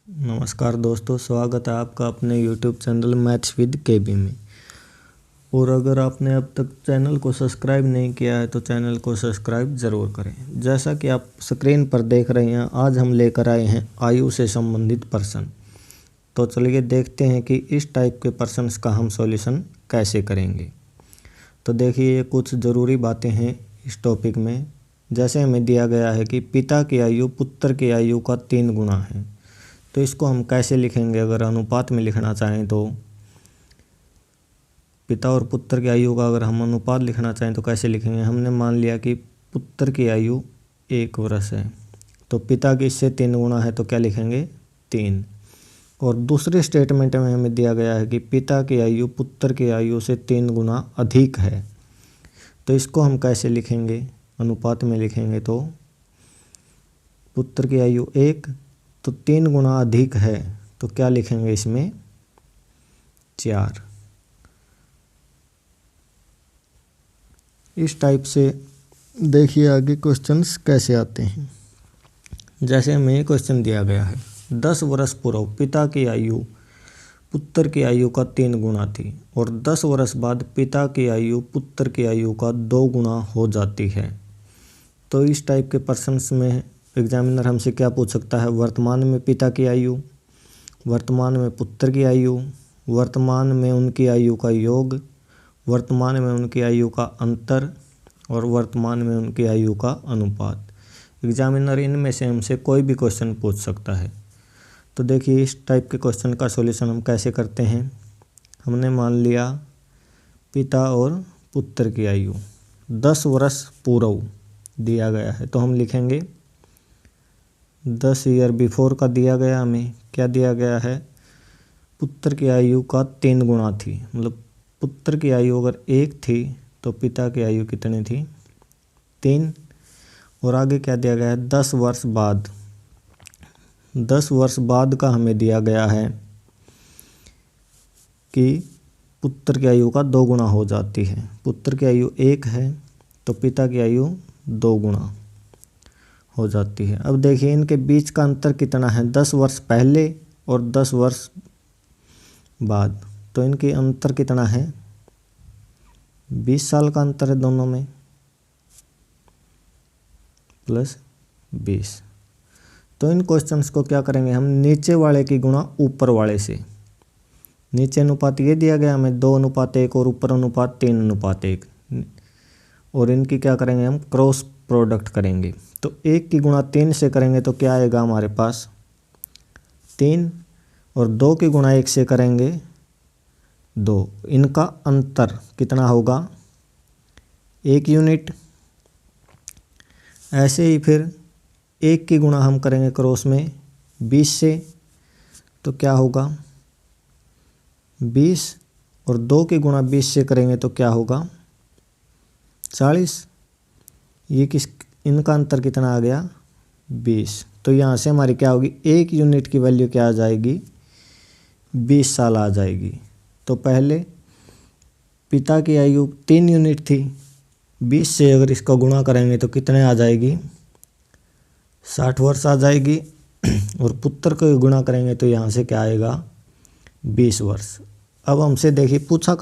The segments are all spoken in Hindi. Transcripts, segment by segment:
नमस्कार दोस्तों, स्वागत है आपका अपने YouTube चैनल मैथ्स विद केबी में। और अगर आपने अब तक चैनल को सब्सक्राइब नहीं किया है तो चैनल को सब्सक्राइब ज़रूर करें। जैसा कि आप स्क्रीन पर देख रहे हैं, आज हम लेकर आए हैं आयु से संबंधित प्रश्न। तो चलिए देखते हैं कि इस टाइप के प्रश्न का हम सॉल्यूशन कैसे करेंगे। तो देखिए, ये कुछ ज़रूरी बातें हैं इस टॉपिक में। जैसे हमें दिया गया है कि पिता की आयु पुत्र की आयु का 3 गुना है, तो इसको हम कैसे लिखेंगे। अगर अनुपात में लिखना चाहें तो पिता और पुत्र की आयु का अगर हम अनुपात लिखना चाहें तो कैसे लिखेंगे। हमने मान लिया कि पुत्र की आयु 1 वर्ष है, तो पिता की इससे 3 गुना है, तो क्या लिखेंगे 3। और दूसरे स्टेटमेंट में हमें दिया गया है कि पिता की आयु पुत्र की आयु से 3 गुना अधिक है, तो इसको हम कैसे लिखेंगे। अनुपात में लिखेंगे तो पुत्र की आयु 1 तो 3 गुना अधिक है, तो क्या लिखेंगे इसमें 4। इस टाइप से देखिए आगे क्वेश्चंस कैसे आते हैं। जैसे हमें क्वेश्चन दिया गया है 10 वर्ष पूर्व पिता की आयु पुत्र की आयु का 3 गुना थी और 10 वर्ष बाद पिता की आयु पुत्र की आयु का 2 गुना हो जाती है। तो इस टाइप के प्रश्न में एग्जामिनर हमसे क्या पूछ सकता है। वर्तमान में पिता की आयु, वर्तमान में पुत्र की आयु, वर्तमान में उनकी आयु का योग, वर्तमान में उनकी आयु का अंतर और वर्तमान में उनकी आयु का अनुपात। एग्जामिनर इनमें से हमसे कोई भी क्वेश्चन पूछ सकता है। तो देखिए, इस टाइप के क्वेश्चन का सॉल्यूशन हम कैसे करते हैं। हमने मान लिया पिता और पुत्र की आयु 10 वर्ष पूर्व दिया गया है, तो हम लिखेंगे 10 ईयर बिफोर का दिया गया। हमें क्या दिया गया है, पुत्र की आयु का 3 गुना थी, मतलब पुत्र की आयु अगर 1 थी तो पिता की आयु कितनी थी 3। और आगे क्या दिया गया है 10 वर्ष बाद। 10 वर्ष बाद का हमें दिया गया है कि पुत्र की आयु का 2 गुना हो जाती है। पुत्र की आयु 1 है तो पिता की आयु 2 गुना हो जाती है। अब देखिए इनके बीच का अंतर कितना है, 10 वर्ष पहले और 10 वर्ष बाद, तो इनके अंतर कितना है 20 साल का अंतर है दोनों में, प्लस 20। तो इन क्वेश्चंस को क्या करेंगे हम, नीचे वाले की गुणा ऊपर वाले से। नीचे अनुपात ये दिया गया हमें 2:1 और ऊपर अनुपात 3:1, और इनकी क्या करेंगे हम क्रॉस प्रोडक्ट करेंगे। तो 1 की गुणा 3 से करेंगे तो क्या आएगा हमारे पास 3, और 2 की गुणा 1 से करेंगे 2। इनका अंतर कितना होगा 1 यूनिट। ऐसे ही फिर 1 की गुणा हम करेंगे क्रॉस में 20 से, तो क्या होगा 20, और 2 की गुणा 20 से करेंगे तो क्या होगा 40। ये इनका अंतर कितना आ गया 20। तो यहाँ से हमारी क्या होगी 1 यूनिट की वैल्यू क्या आ जाएगी 20 साल आ जाएगी। तो पहले पिता की आयु 3 यूनिट थी, 20 से अगर इसका गुणा करेंगे तो कितने आ जाएगी 60 वर्ष आ जाएगी। और पुत्र को गुणा करेंगे तो यहाँ से क्या आएगा 20 वर्ष। अब हमसे देखिए पूछा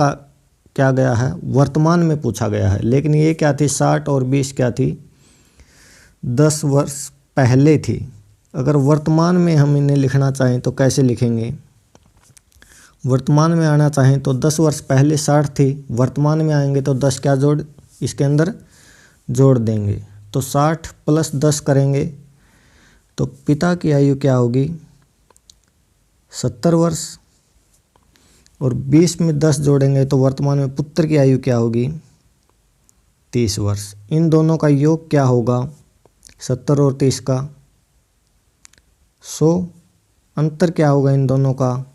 क्या गया है, वर्तमान में पूछा गया है, लेकिन ये क्या थी 60 और 20 क्या थी 10 वर्ष पहले थी। अगर वर्तमान में हम इन्हें लिखना चाहें तो कैसे लिखेंगे। वर्तमान में आना चाहें तो 10 वर्ष पहले 60 थी, वर्तमान में आएंगे तो 10 क्या इसके अंदर जोड़ देंगे, तो 60 + 10 करेंगे तो पिता की आयु क्या होगी 70 वर्ष, और 20 में 10 जोड़ेंगे तो वर्तमान में पुत्र की आयु क्या होगी 30 वर्ष। इन दोनों का योग क्या होगा 70 और 30 का 100। अंतर क्या होगा इन दोनों का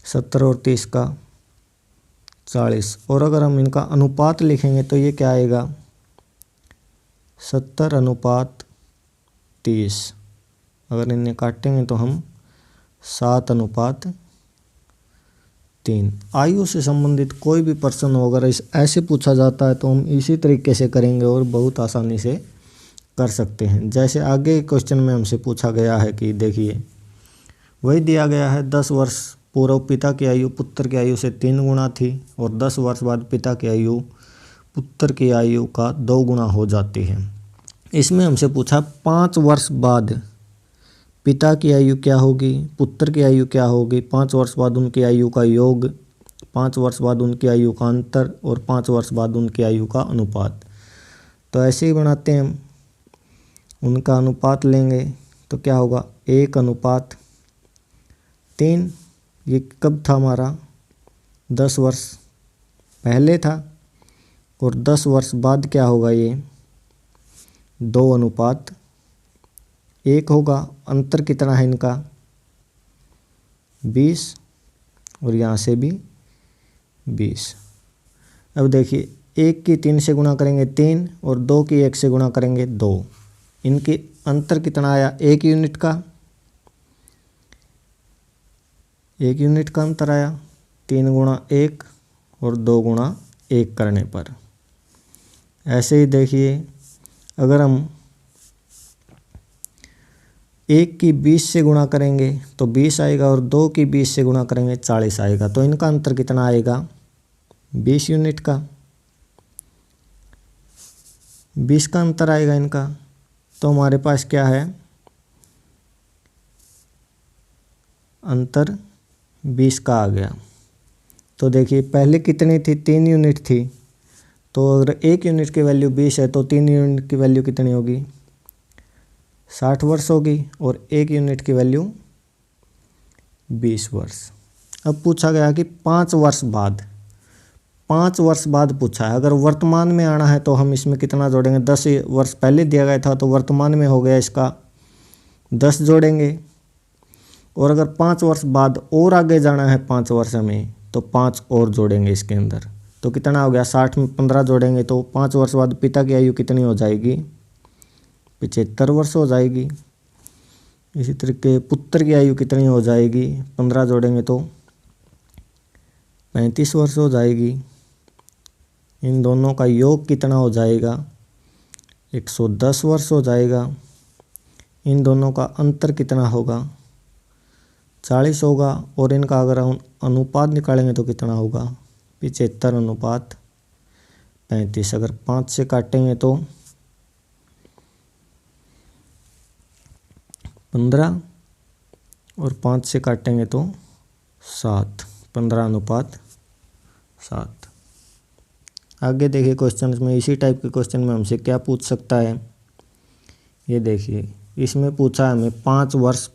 70 और 30 का 40। और अगर हम इनका अनुपात लिखेंगे तो ये क्या आएगा 70:30। अगर इन्हें काटेंगे तो हम 7:3। आयु से संबंधित कोई भी प्रश्न हो अगर ऐसे पूछा जाता है तो हम इसी तरीके से करेंगे और बहुत आसानी से कर सकते हैं। जैसे आगे क्वेश्चन में हमसे पूछा गया है कि देखिए वही दिया गया है 10 वर्ष पूर्व पिता की आयु पुत्र की आयु से 3 गुना थी और 10 वर्ष बाद पिता की आयु पुत्र की आयु का 2 गुना हो जाती है। इसमें हमसे पूछा 5 वर्ष बाद पिता की आयु क्या होगी, पुत्र की आयु क्या होगी, 5 वर्ष बाद उनकी आयु का योग, 5 वर्ष बाद उनकी आयु का अंतर और 5 वर्ष बाद उनकी आयु का अनुपात। तो ऐसे ही बनाते हैं हम, उनका अनुपात लेंगे तो क्या होगा 1:3। ये कब था हमारा 10 वर्ष पहले था और 10 वर्ष बाद क्या होगा ये 2:1 होगा। अंतर कितना है इनका 20 और यहाँ से भी 20। अब देखिए 1 की 3 से गुणा करेंगे 3 और 2 की 1 से गुणा करेंगे 2। इनके अंतर कितना आया 1 यूनिट का, 1 यूनिट का अंतर आया 3 गुणा 1 और 2 गुणा 1 करने पर। ऐसे ही देखिए अगर हम 1 की 20 से गुणा करेंगे तो 20 आएगा और 2 की 20 से गुणा करेंगे 40 आएगा। तो इनका अंतर कितना आएगा 20 यूनिट का, 20 का अंतर आएगा इनका। तो हमारे पास क्या है अंतर 20 का आ गया। तो देखिए पहले कितनी थी 3 यूनिट थी, तो अगर 1 यूनिट की वैल्यू 20 है तो 3 यूनिट की वैल्यू कितनी होगी 60 वर्ष होगी और 1 यूनिट की वैल्यू 20 वर्ष। अब पूछा गया कि 5 वर्ष बाद, 5 वर्ष बाद पूछा है। अगर वर्तमान में आना है तो हम इसमें कितना जोड़ेंगे 10 वर्ष पहले दिया गया था तो वर्तमान में हो गया इसका 10 जोड़ेंगे। और अगर 5 वर्ष बाद और आगे जाना है 5 वर्ष में तो 5 और जोड़ेंगे इसके अंदर। तो कितना हो गया 60 में 15 जोड़ेंगे तो 5 वर्ष बाद पिता की आयु कितनी हो जाएगी 75 वर्ष हो जाएगी। इसी तरीके पुत्र की आयु कितनी हो जाएगी 15 जोड़ेंगे तो 35 वर्ष हो जाएगी। इन दोनों का योग कितना हो जाएगा 110 वर्ष हो जाएगा। इन दोनों का अंतर कितना होगा 40 होगा। और इनका अगर हम अनुपात निकालेंगे तो कितना होगा 75:35। अगर 5 से काटेंगे तो 15 और 5 से काटेंगे तो 7, 15:7। आगे देखिए क्वेश्चन में, इसी टाइप के क्वेश्चन में हमसे क्या पूछ सकता है। ये देखिए इसमें पूछा है हमें 5 वर्ष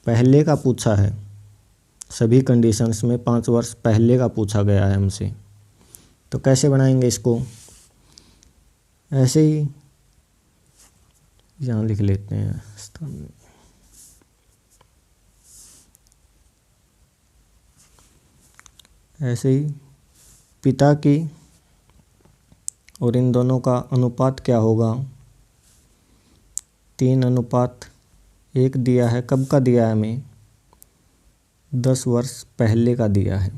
पहले का पूछा है। सभी कंडीशंस में 5 वर्ष पहले का पूछा गया है हमसे। तो कैसे बनाएंगे इसको, ऐसे ही यहाँ लिख लेते हैं ऐसे ही पिता की और इन दोनों का अनुपात क्या होगा 3:1 दिया है। कब का दिया है हमें 10 वर्ष पहले का दिया है।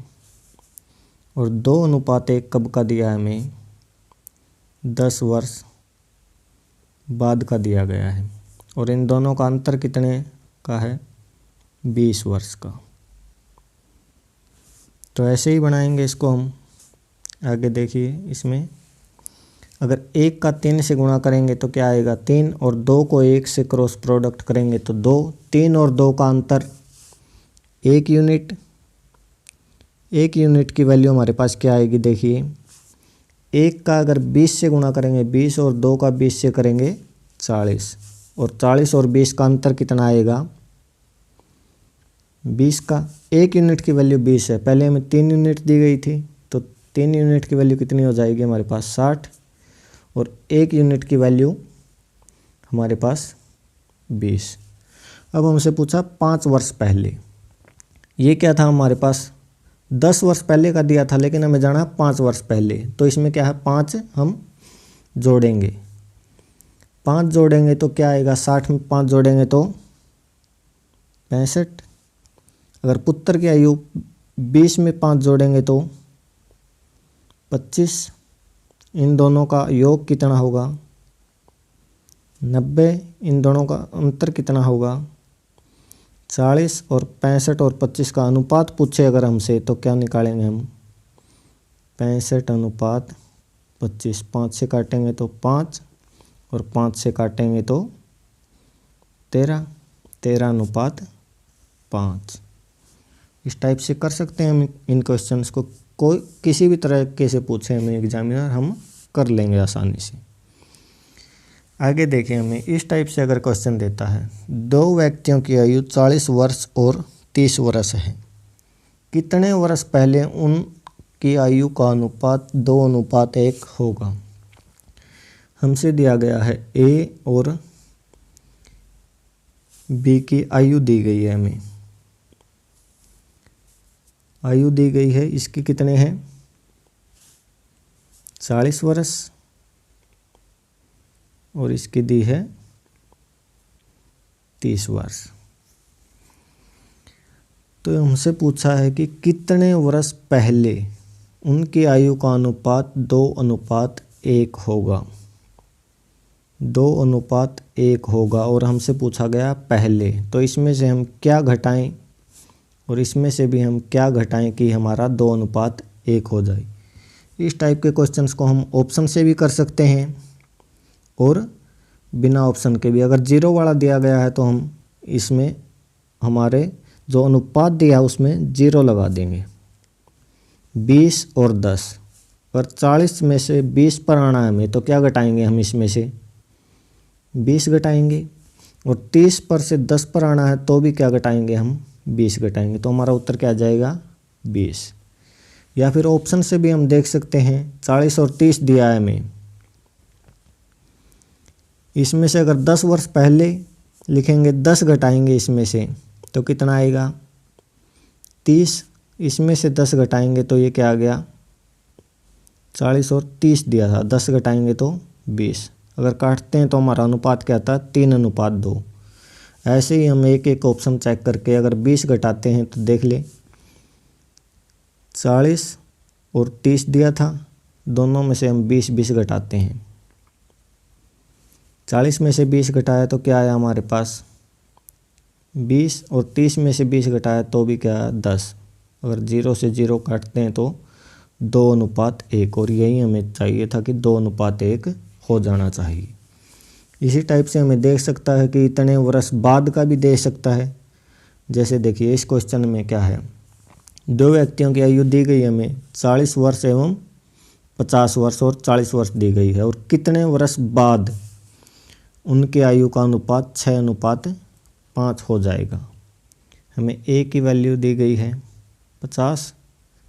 और 2:1 कब का दिया है हमें 10 वर्ष बाद का दिया गया है। और इन दोनों का अंतर कितने का है 20 वर्ष का। तो ऐसे ही बनाएंगे इसको हम। आगे देखिए इसमें अगर 1 का 3 से गुणा करेंगे तो क्या आएगा 3 और 2 को 1 से क्रॉस प्रोडक्ट करेंगे तो 2। 3 और 2 का अंतर 1 यूनिट। 1 यूनिट की वैल्यू हमारे पास क्या आएगी देखिए 1 का अगर 20 से गुणा करेंगे 20 और 2 का 20 से करेंगे 40। और 40 और 20 का अंतर कितना आएगा 20 का। 1 यूनिट की वैल्यू 20 है, पहले हमें 3 यूनिट दी गई थी तो 3 यूनिट की वैल्यू कितनी हो जाएगी हमारे पास 60। और 1 यूनिट की वैल्यू हमारे पास 20। अब हमसे पूछा 5 वर्ष पहले। ये क्या था हमारे पास 10 वर्ष पहले का दिया था, लेकिन हमें जाना 5 वर्ष पहले। तो इसमें क्या है 5 हम जोड़ेंगे। 5 जोड़ेंगे तो क्या आएगा 60 में 5 जोड़ेंगे तो 65। अगर पुत्र की आयु 20 में 5 जोड़ेंगे तो 25। इन दोनों का योग कितना होगा 90। इन दोनों का अंतर कितना होगा 40 और 65 और 25 का अनुपात पूछे अगर हमसे तो क्या निकालेंगे हम? 65 अनुपात 25, 5 से काटेंगे तो 5 और 5 से काटेंगे तो 13, 13 अनुपात 5। इस टाइप से कर सकते हैं हम इन क्वेश्चंस को, कोई किसी भी तरीके से पूछे हमें एग्जामिनर, हम कर लेंगे आसानी से। आगे देखिए, हमें इस टाइप से अगर क्वेश्चन देता है, दो व्यक्तियों की आयु 40 वर्ष और 30 वर्ष है, कितने वर्ष पहले उनकी आयु का अनुपात 2:1 होगा। हमसे दिया गया है ए और बी की आयु दी गई है, हमें आयु दी गई है, इसकी कितने हैं 40 वर्ष और इसकी दी है 30 वर्ष। तो हमसे पूछा है कि कितने वर्ष पहले उनकी आयु का अनुपात 2:1 होगा, 2:1 होगा, और हमसे पूछा गया पहले। तो इसमें से हम क्या घटाएं और इसमें से भी हम क्या घटाएं कि हमारा 2:1 हो जाए। इस टाइप के क्वेश्चंस को हम ऑप्शन से भी कर सकते हैं और बिना ऑप्शन के भी। अगर 0 वाला दिया गया है तो हम इसमें हमारे जो अनुपात दिया है उसमें 0 लगा देंगे। 20 और 10, अगर 40 में से 20 पर आना है हमें तो क्या घटाएंगे हम, इसमें से 20 घटाएंगे, और 30 पर से 10 पर आना है तो भी क्या घटाएंगे हम, 20 घटाएंगे। तो हमारा उत्तर क्या आ जाएगा 20। या फिर ऑप्शन से भी हम देख सकते हैं, 40 और 30 दिया है हमें, इसमें से अगर 10 वर्ष पहले लिखेंगे, 10 घटाएंगे इसमें से तो कितना आएगा 30, इसमें से 10 घटाएंगे तो ये क्या आ गया 40 और 30 दिया था, 10 घटाएंगे तो 20। अगर काटते हैं तो हमारा अनुपात क्या था 3:2। ऐसे ही हम एक एक ऑप्शन चेक करके अगर 20 घटाते हैं तो देख ले, 40 और 30 दिया था, दोनों में से हम 20 घटाते हैं। 40 में से 20 घटाया तो क्या आया हमारे पास 20, और 30 में से 20 घटाया तो भी क्या 10। अगर 0 से 0 काटते हैं तो 2:1, और यही हमें चाहिए था कि 2:1 हो जाना चाहिए। इसी टाइप से हमें देख सकता है कि इतने वर्ष बाद का भी दे सकता है। जैसे देखिए इस क्वेश्चन में क्या है, दो व्यक्तियों की आयु दी गई हमें 40 वर्ष एवं 50 वर्ष और 40 वर्ष दी गई है, और कितने वर्ष बाद उनकी आयु का अनुपात 6:5 हो जाएगा। हमें ए की वैल्यू दी गई है 50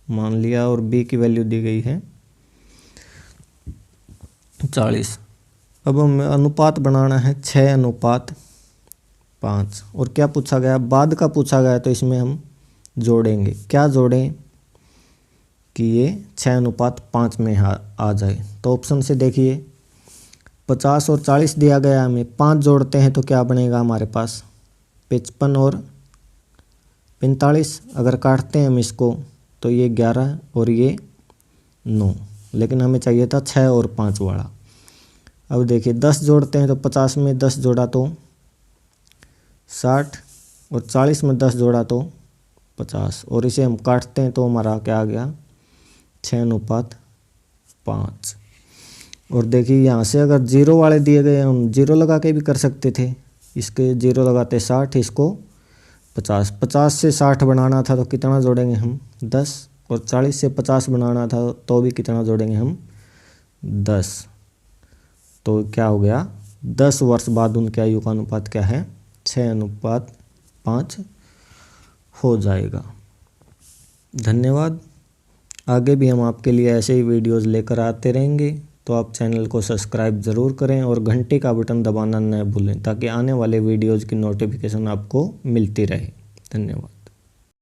मान लिया, और बी की वैल्यू दी गई है 40। अब हमें अनुपात बनाना है 6:5, और क्या पूछा गया, बाद का पूछा गया, तो इसमें हम जोड़ेंगे। क्या जोड़ें कि ये 6:5 में आ जाए। तो ऑप्शन से देखिए 50 और 40 दिया गया हमें, 5 जोड़ते हैं तो क्या बनेगा हमारे पास 55 और 45। अगर काटते हैं हम इसको तो ये 11 और ये 9, लेकिन हमें चाहिए था 6 और 5 वाला। अब देखिए 10 जोड़ते हैं तो 50 में 10 जोड़ा तो 60, और 40 में 10 जोड़ा तो 50, और इसे हम काटते हैं तो हमारा क्या आ गया 6:5। और देखिए यहाँ से अगर 0 वाले दिए गए हम 0 लगा के भी कर सकते थे, इसके 0 लगाते 60, इसको 50। 50 से 60 बनाना था तो कितना जोड़ेंगे हम 10, और 40 से 50 बनाना था तो भी कितना जोड़ेंगे हम 10। तो क्या हो गया 10 वर्ष बाद उनके आयु का अनुपात क्या है 6:5 हो जाएगा। धन्यवाद। आगे भी हम आपके लिए ऐसे ही वीडियोज़ लेकर आते रहेंगे, तो आप चैनल को सब्सक्राइब ज़रूर करें और घंटे का बटन दबाना न भूलें, ताकि आने वाले वीडियोज़ की नोटिफिकेशन आपको मिलती रहे। धन्यवाद।